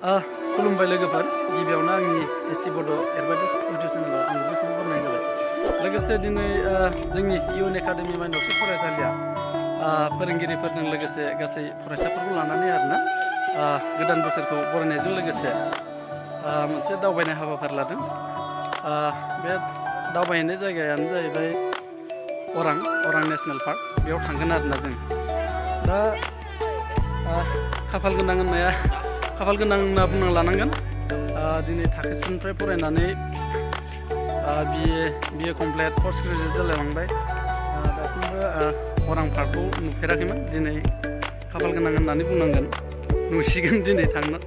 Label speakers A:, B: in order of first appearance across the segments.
A: खुलुमबाय लोगोफोर गिबियावनो आंनि एसटि बड' एडभार्टाइज इउटिउब चेनेलाव आं बयखौबो बरायनाय जाबाय लोगोसे दिनै जोंनि इउएन एकाडेमि माइन'रसि फरायसालिया फोरोंगिरिफोरजों लोगोसे गासै फरायसाफोरखौ लानानै आरोना गोदान बोसोरखौ बरायनायजों लोगोसे मोनसे दावबायनाय हाबाफारि लादों बे दावबायनाय जायगायानो जाहैबाय अरां नेसनेल पार्क बेयाव थांगोन आरोना जों दा खाफाल गोनां होनना बुंना लानांगोन दिनै थाखोसिनिफ्राय फरायनानै बिए कमप्लिट पोस्ट ग्रेजुवेट जालायलांबाय दासिमबो अरां पार्कखौ नुफेराखैमोन दिनै खाफाल गोनां होननानै बुंनांगोन नुसिगोन दिनै थांनो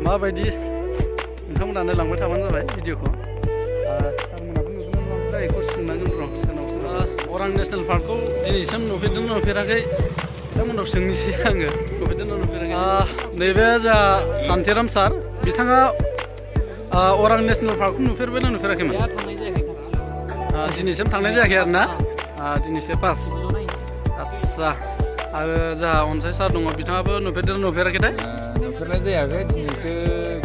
A: माबायदि नोंथांमोनानो लांबाय थाबानो जाबाय भिडिअखौ सारमोनाबो नुगोन ना बेखौ सोंनांगोन र' सोरनाव अरां नेसनेल पार्कखौ दिनैसिम नुफेराखै बिथांमोनाव सोंनोसै आङो नुफेरदोंना नुफेराखै नैबे जोंहा सान्तिराम सार बिथाङा अरां नेसनेल पार्कखौ नुफेरबायना नुफेराखैमोन दिनैसिम थांनाय जायाखै आरो ना दिनैसो पास आदसा आरो जोंहा अनसाय सार दङ बिथाङाबो नुफेरदोंना नुफेराखैथाय
B: नुफेरनाय जायाखै दिनैसो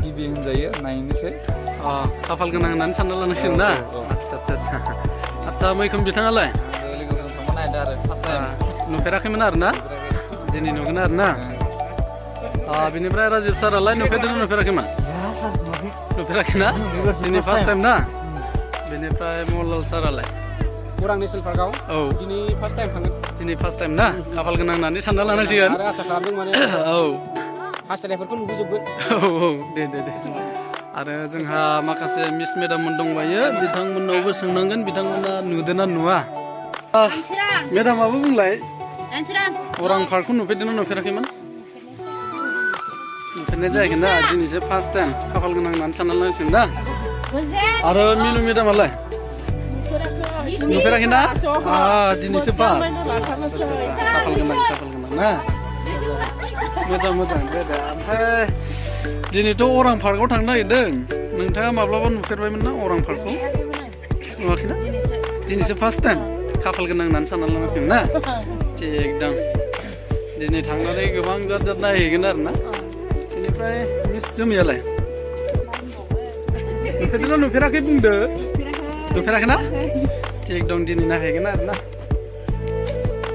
B: गिबि होनजायो नायनोसै
A: खाफाल गोनां होननानै सानना लानांसिगोन ना आदसा मैखोम बिथाङालाय
B: लोगोफोरजों थांबा नायदो आरो फार्स्ट टाइम
A: नुफेराखैमोन आरो ना दिनै नुगोन आरो ना बिनिफ्राय राजिब सारालाय नुफेरदोंना नुफेराखैमोन नुफेराखैना दिनै फार्स्ट टाइम ना बेनिफ्राय मल्लाल सारालाय
C: अरां नेसनेल पार्कआव
A: औ
C: दिनै फार्स्ट टाइम थांगोन
A: दिनै फार्स्ट टाइम ना खाफाल गोनां होननानै सानना लानांसिगोन
C: आरो आसा खालामदों माने
A: औ
C: हास्थायनायफोरखौ नुबोजोबगोन
A: औ दे आरो जोंहा माखासे मिस मेडाममोन दंबायो बिथांमोननावबो सोंनांगोन बिथांमोना नुदोंना नुवा मेडामाबो बुंलाय अरां पार्कखौ नुफेरदोंना नुफेराखैमोन नुफेरनाय जायाखै ना दिनैसो फार्स्ट टाइम खाफाल गोनां होननानै सानना लानांसिगोन ना आरो मिनु मेडामालाय नुफेराखै ना दिनैसो फार्स्ट खाफाल गोनां ना मोजां दे ओमफ्राय दिनैथ' अरां पार्कआव थांनो नागिरदों नोंथाङा माब्लाबा नुफेरबायमोन ना अरां पार्कखौ नुवाखैना दिनैसो फार्स्ट टाइम खाफाल गोनां होननानै सानना लानांसिगोन ना थिग दं दिनै थांनानै गोबां जात नायहैगोन आरो ना बेनिफ्राय मिस जोमियालाय नुफेरदोंना नुफेराखै बुंदो नुफेराखै ना थिग दं दिनै नायहैगोन आरो ना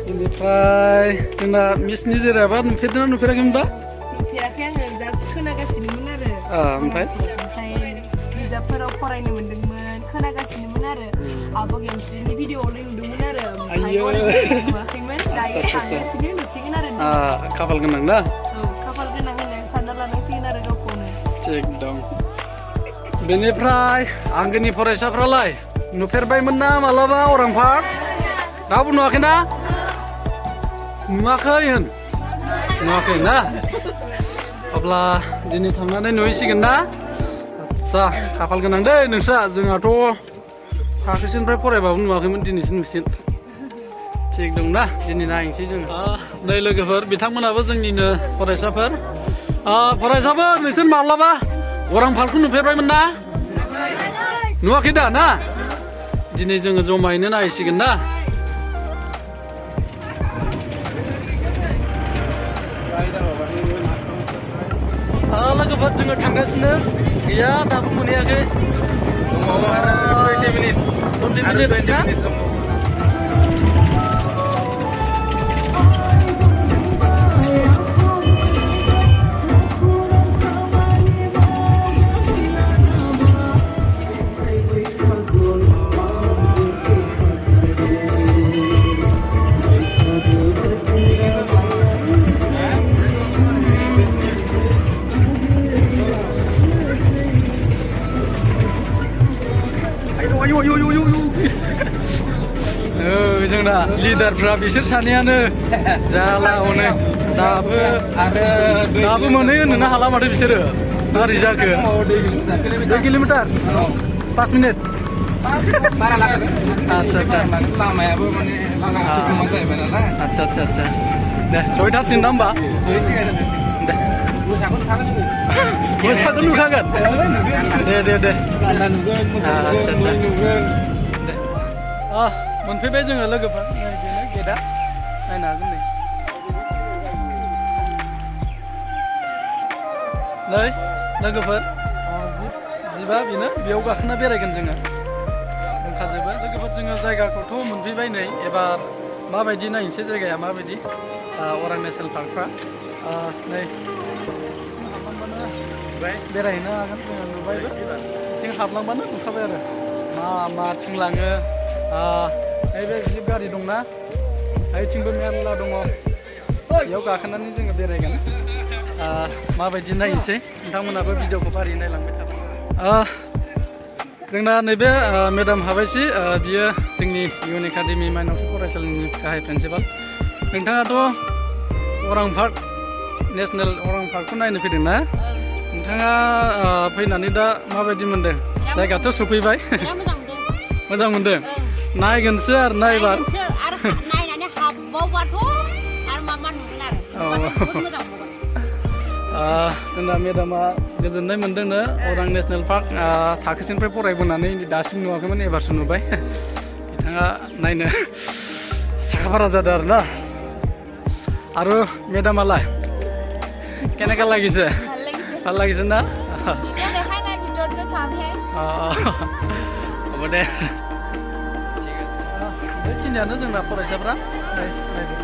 A: बेनिफ्राय जोंना मिस निजेराबा नुफेरदोंना नुफेराखैमोनबा
D: नुफेराखै आङो जास्ट खोनागासिनोमोन आरो
A: ओमफ्राय
D: बिजाबफोराव फरायनो मोन्दोंमोन खोनागासिनोमोन आरो आब' गेमस्रिनि भिडिअआवलाय नुदोंमोन आरो नुवाखैमोन दायो थांगासिनो नुसिगोन आरो
A: खाफाल गोनां ना
D: खाफाल गोनां होननानै सानना लानांसिगोन आरो गावखौनो
A: थिग दं बेनिफ्राय आंगोनि फरायसाफ्रालाय नुफेरबायमोन ना मालाबा अरां पार्क दाबो नुवाखैना नुवाखै ना अब्ला दिनै थांनानै नुहैसिगोन ना आदसा खाफाल गोनां दै नोंस्रा जोंहाथ' थाखोसिनिफ्राय फरायबाबो नुवाखैमोन दिनैसो नुसिगोन थिग दं ना दिनै नायनोसै जों नै लोगोफोर बिथांमोनाबो जोंनिनो फरायसाफोर नोंसोर माब्लाबा अरां पार्कखौ नुफेरबायमोन ना नुवाखै दा ना दिनै जोङो जमायैनो नायहैसिगोन ना लोगोफोर जोङो थांगासिनो गैया दाबो मोनहैयाखै
B: आरो 20 मिनिट्स
A: ना जोंना लिडारफ्रा बिसोर सानैयानो जाला हनै दाबो मोनहैयो होननो हाला माथो बिसोरो मारै जाखो 2 किल'मिटार 5 मिनिट आदसा
B: लामायाबो माने लामा जाहैबाय नालाय
A: आदसा दे सहैथारसिगोन ना होमबा दे मोसाखौ नुखागोन दे आदसा मोनफैबाय जोङो लोगोफोर बेनो गेटआ नायनो हागोन नै नै लोगोफोर जिबा बेनो बेयाव गाखोना बेरायगोन जोङो दंखाजोबो लोगोफोर जोङो जायगाखौथ' मोनफैबाय नै एबार माबायदि नायनोसै जायगाया माबायदि अरां नेसनेल पार्कफ्रा नै बेरायहैनो हागोन जोङो नुबायबो बिथिं हाबलांबानो नुखाबाय आरो माथिं लाङो नैबे जिप गारि दंना ओइथिंबो मेरला दङ बेयाव गाखोनानै जोङो बेरायगोन माबायदि नायनोसै नोंथांमोनाबो भिडिअखौ फारियै नायलांबाय थाबाय जोंना नैबे मेडाम हाबायसि बियो जोंनि इउन एकाडेमि माइनरसि फरायसालिनि गाहाय प्रिन्सिपाल नोंथाङाथ' अरां पार्क नेसनेल अरां पार्कखौ नायनो फैदों ना नोंथाङा फैनानै दा माबायदि मोनदों जायगाथ' सफैबाय मोजां मोनदों नायगोनसो आरो ना एबार
E: नायनानै हाबबावबाथ' आरो मा नुगोन आरो मोजां मोनगोन
A: जोंना मेडामा गोजोननाय मोनदोंनो अरां नेसनेल पार्क थाखोसिनिफ्राय फरायबोनानै दासिम नुवाखैमोन एबारसो नुबाय बिथाङा नायनो साखाफारा जादों आरोना आरो मेडामालाय কেনেকা লাগিছে ভাল লাগিছে না হ'ব দে ঠিক আছে बेखिनियानो जोंना फरायसाफ्रा नायदो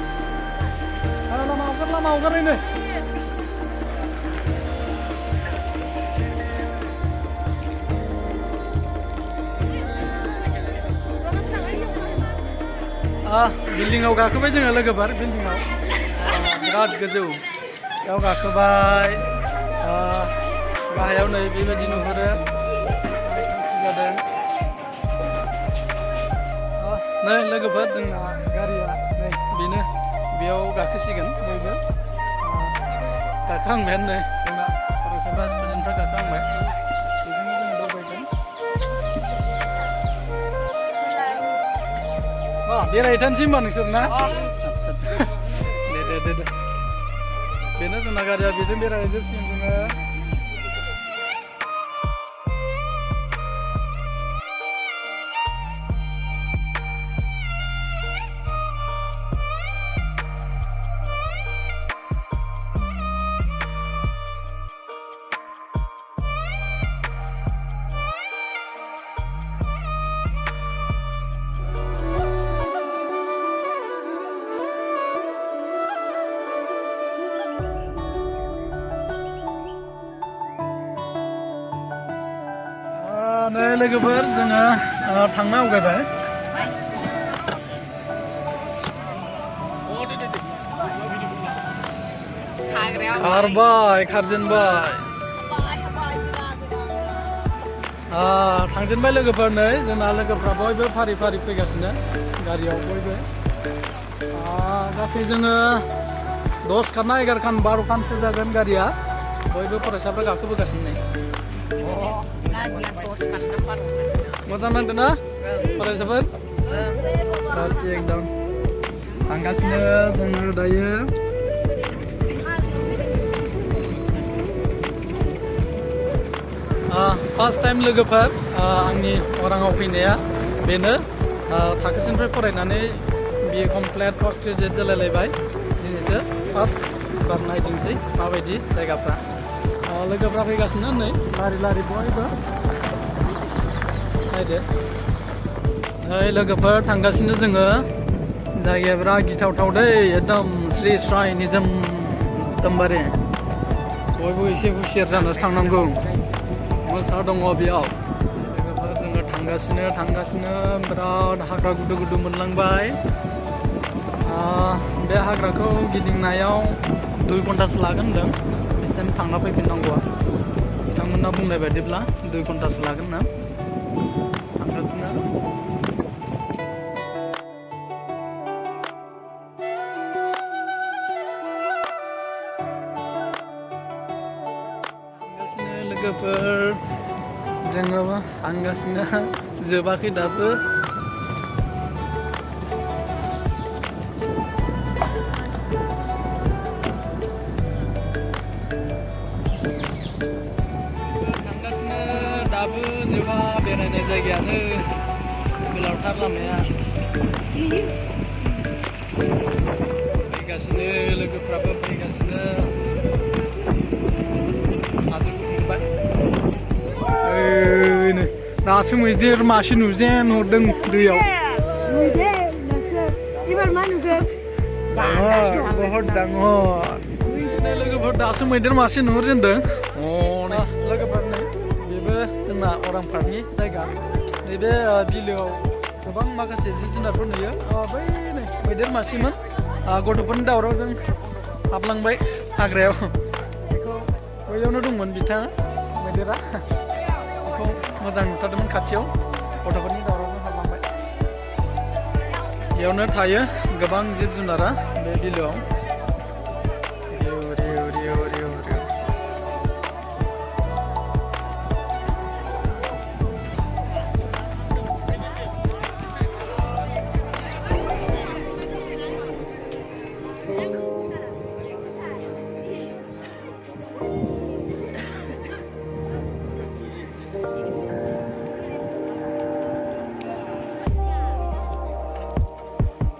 A: लामा हगारैनो बिल्डिंआव गाखोबाय जोङो लोगोफोर बिल्डिंआव बिराद गोजौ बेयाव गाखोबाय गाहायाव नै बेबायदि नुहुरो जादों नै लोगोफोर जोंना गारिया नै बेनो बेयाव गाखोसिगोन बयबो गाखोहांबायानो नै जोंना फरायसाफ्रा स्टुडेन्टफ्रा गाखोहांबाय बेजोंनो जों दावबायगोन बेरायहैथारनोसै होनबा नोंसोर ना दे बेनो जोंना गारिया बेजों बेरायहैजोबसिगोन जोङो नै लोगोफोर जोङो थांनो आवगायबाय खारबाय खारजेनबाय थांजेनबाय लोगोफोर नै जोंना लोगोफ्रा बयबो फारि फारि फैगासिनो गारियाव बयबो गासै जोङो 10 खान 11 खान 12 खानसो जागोन गारिया बयबो फरायसाफ्रा गाखोबोगासिनो नै मोजां नांदों ना फरायसाफोर गासै एकदम थांगासिनो जोङो दायो फार्स्ट टाइम लोगोफोर आंनि अराङाव फैनाया बेनो थाखोसिनिफ्राय फरायनानै बिए कमप्लिट पोस्ट ग्रेजुएट जालायलायबाय दिनैसो फार्स्ट बार नायदिंसै माबायदि जायगाफ्रा लोगोफ्रा फैगासिनो नै लारि लारि बयबो नायदो नै लोगोफोर थांगासिनो जोङो जायगाया बिराद गिथावथाव दै एकदम स्रि स्राय निजोम एकदमबारे बयबो एसे हुसियार जानासो थांनांगौ मोसा दङ बेयाव लोगोफोर जोङो थांगासिनो बिराद हाग्रा गुदु गुदु मोनलांबाय बे हाग्राखौ गिदिंनायाव 2 घन्टासो लागोन होनदों बेसिम थांना फैफिननांगौआ बिथांमोना बुंनाय बायदिब्ला 2 घन्टासो लागोन ना थांगासिनो लोगोफोर जोङो थांगासिनो जोबाखै दाबो जोबा बेरायनाय जायगायानो गोलावथार लामाया फैगासिनो लोगोफ्राबो फैगासिनो दासो मैदेर मासे नुजेन हरदों दैयाव
D: एबार मा नुगोन
A: बहुत डाङर लोगोफोर दासो मैदेर मासे नुहुरजेनदों लोगोफोर बेबो जोंना अरां पार्कनि जायगा नैबे बिलोआव गोबां माखासे जिब जुनारफोर नुयो बै नै मैदेर मासेमोन गथ'फोरनि दावरावजों हाबलांबाय हाग्रायाव बेखौ बैयावनो दंमोन बिथाङा मैदेरा बेखौ मोजां नुथारदोंमोन खाथियाव गथ'फोरनि दावरावजों हाबलांबाय बेयावनो थायो गोबां जिब जुनारा बे बिलोआव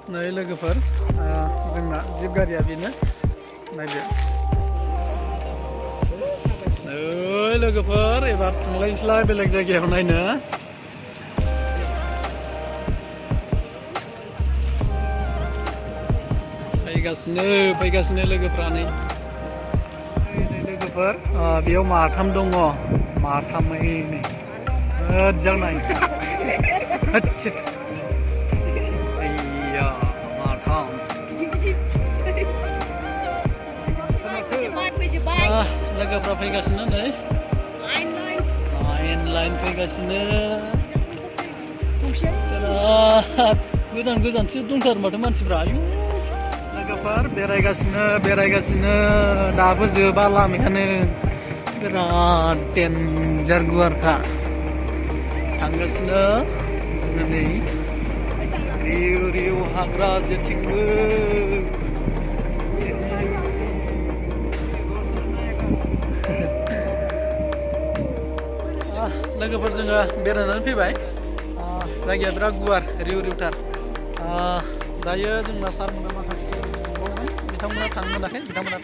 A: नै लोगोफोर जोंना जिब गारिया बेनो नायदो नै लोगोफोर एबार थांलायनोसैलाय बेलेग जायगायाव नायनो फैगासिनो लोगोफ्रा नै लोगोफोर बेयाव माथाम दङ माथामै नै मोजां नाय लोगोफ्रा फैगासिनो नै लाइन फैगासिनो बिराद गोजानसो दंथारो माथो मानसिफ्रा आयु लोगोफोर बेरायगासिनो दाबो जोबा लामायानो बिराद डेन्जार गुवारखा थांगासिनो जोङो नै रिउ हाग्रा जेथिंबो लोगोफोर जोङो बेरायनानै फैबाय जायगाया बिराद गुवार रिउथार दायो जोंना सारमोना माखासे बिथांमोना थांनो मोनाखै बिथांमोना